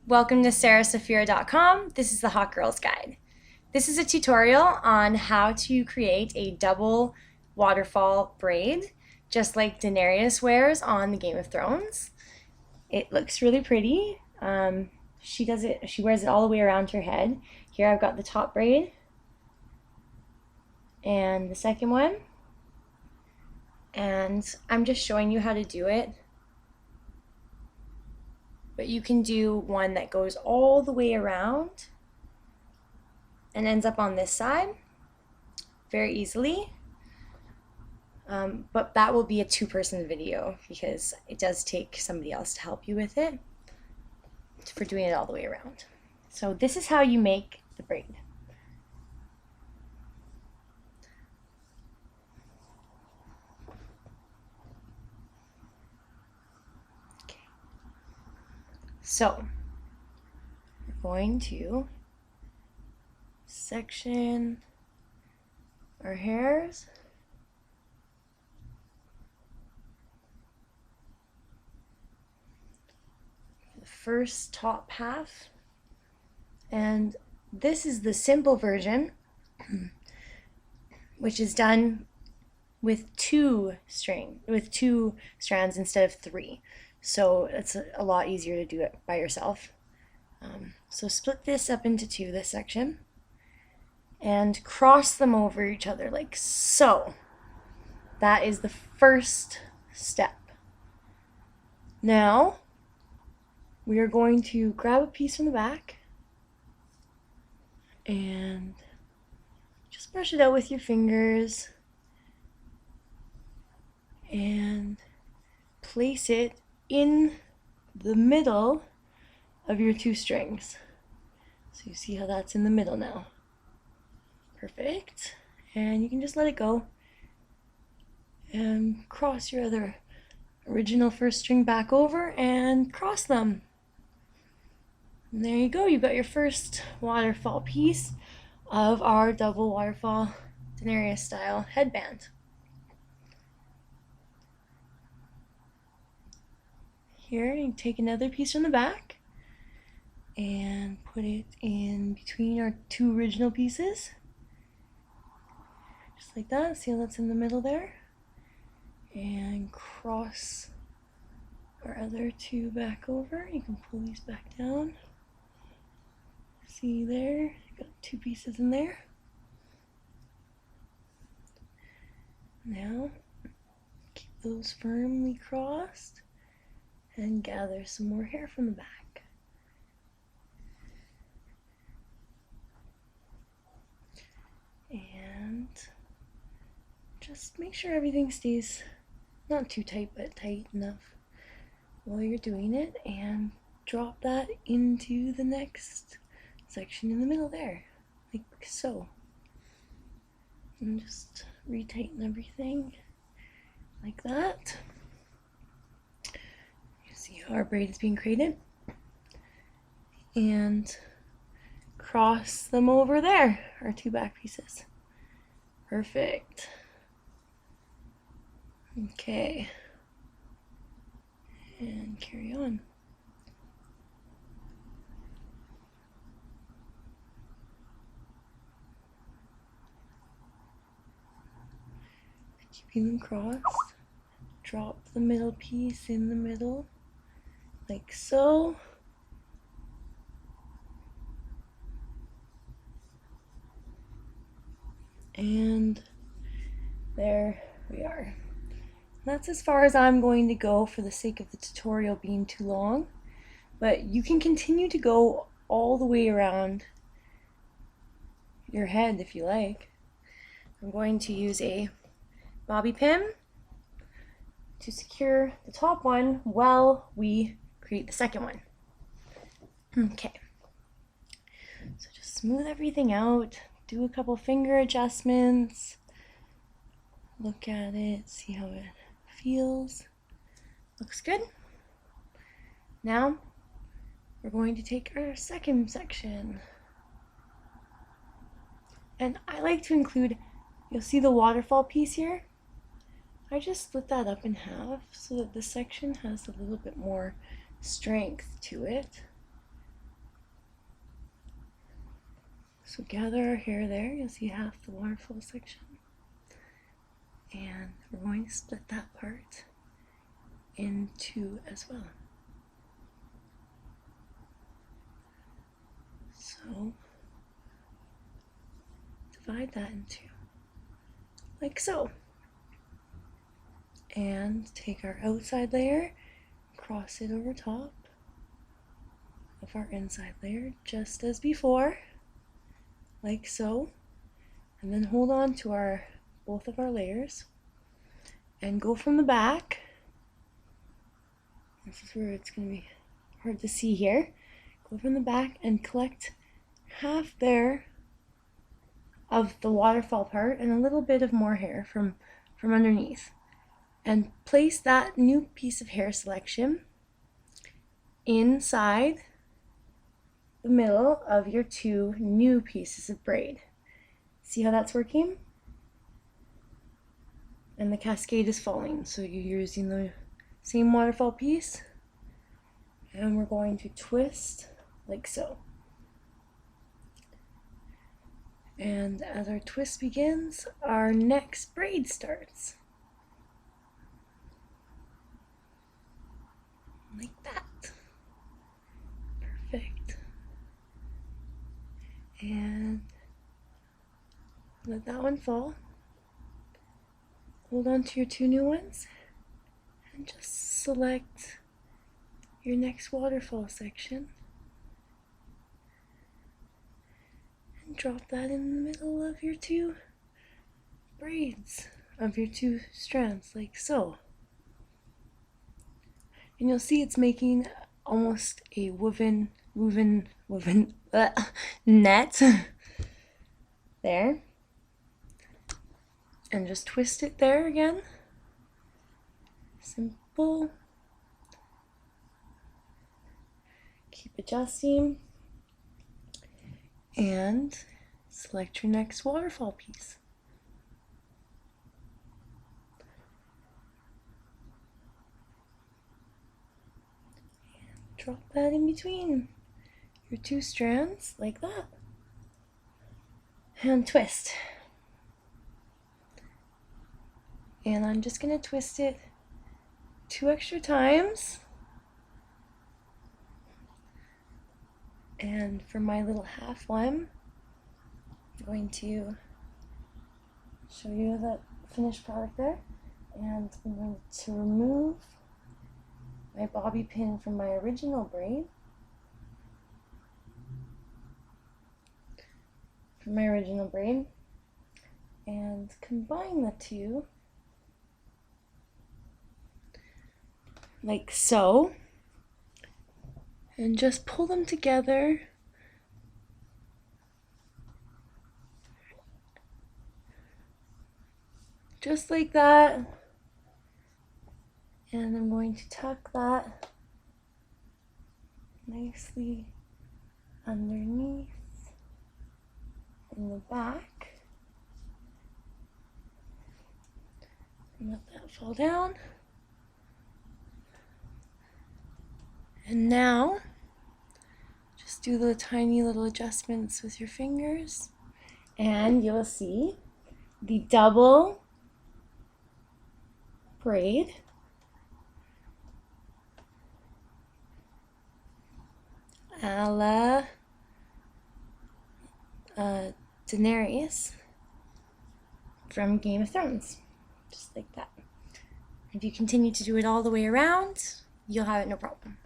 Welcome to sarahsafira.com. This is the Hot Girls Guide. This is a tutorial on how to create a double waterfall braid, just like Daenerys wears on the Game of Thrones. It looks really pretty. She wears it all the way around her head. Here I've got the top braid and the second one. And I'm just showing you how to do it. But you can do one that goes all the way around and ends up on this side very easily. But that will be a two-person video because it does take somebody else to help you with it for doing it all the way around. So this is how you make the braid. Okay. So we're going to section our hairs. The first top half, and this is the simple version, which is done with two strands instead of three. So it's a lot easier to do it by yourself. So split this up into two, this section, and cross them over each other like so. That is the first step. Now we are going to grab a piece from the back and just brush it out with your fingers and place it in the middle of your two strings. So you see how that's in the middle now. Perfect. And you can just let it go and cross your other original first string back over and cross them. And there you go, you've got your first waterfall piece of our double waterfall Daenery style headband. Here, you take another piece from the back and put it in between our two original pieces. Just like that, see how that's in the middle there? And cross our other two back over. You can pull these back down. See there, got two pieces in there. Now, keep those firmly crossed and gather some more hair from the back. And just make sure everything stays not too tight, but tight enough while you're doing it, and drop that into the next section in the middle there, like so. And just retighten everything like that. You see how our braid is being created, and cross them over there, our two back pieces. Perfect. Okay, and carry on. Keeping them crossed, drop the middle piece in the middle, like so. And there we are. That's as far as I'm going to go for the sake of the tutorial being too long, but you can continue to go all the way around your head if you like. I'm going to use a bobby pin to secure the top one while we create the second one. Okay, so just smooth everything out, do a couple finger adjustments, look at it, see how it feels. Looks good. Now we're going to take our second section, and I like to include, you'll see the waterfall piece here. I just split that up in half so that this section has a little bit more strength to it. So gather our hair there. You'll see half the waterfall section. And we're going to split that part in two as well. So divide that in two, like so. And take our outside layer, cross it over top of our inside layer, just as before, like so. And then hold on to both of our layers and go from the back. This is where it's going to be hard to see here. Go from the back and collect half there of the waterfall part and a little bit of more hair from underneath. And place that new piece of hair selection inside the middle of your two new pieces of braid. See how that's working? And the cascade is falling, so you're using the same waterfall piece, and we're going to twist like so. And as our twist begins, our next braid starts. Like that. Perfect. And let that one fall. Hold on to your two new ones and just select your next waterfall section and drop that in the middle of your two braids, of your two strands, like so. And you'll see it's making almost a woven net there. And just twist it there again. Simple. Keep adjusting. And select your next waterfall piece. And drop that in between your two strands like that. And twist. And I'm just going to twist it 2 extra times. And for my little half one, I'm going to show you the finished product there. And I'm going to remove my bobby pin from my original braid. And combine the two like so, and just pull them together just like that. And I'm going to tuck that nicely underneath in the back and let that fall down. And now, just do the tiny little adjustments with your fingers, and you'll see the double braid a la Daenery from Game of Thrones, just like that. If you continue to do it all the way around, you'll have it no problem.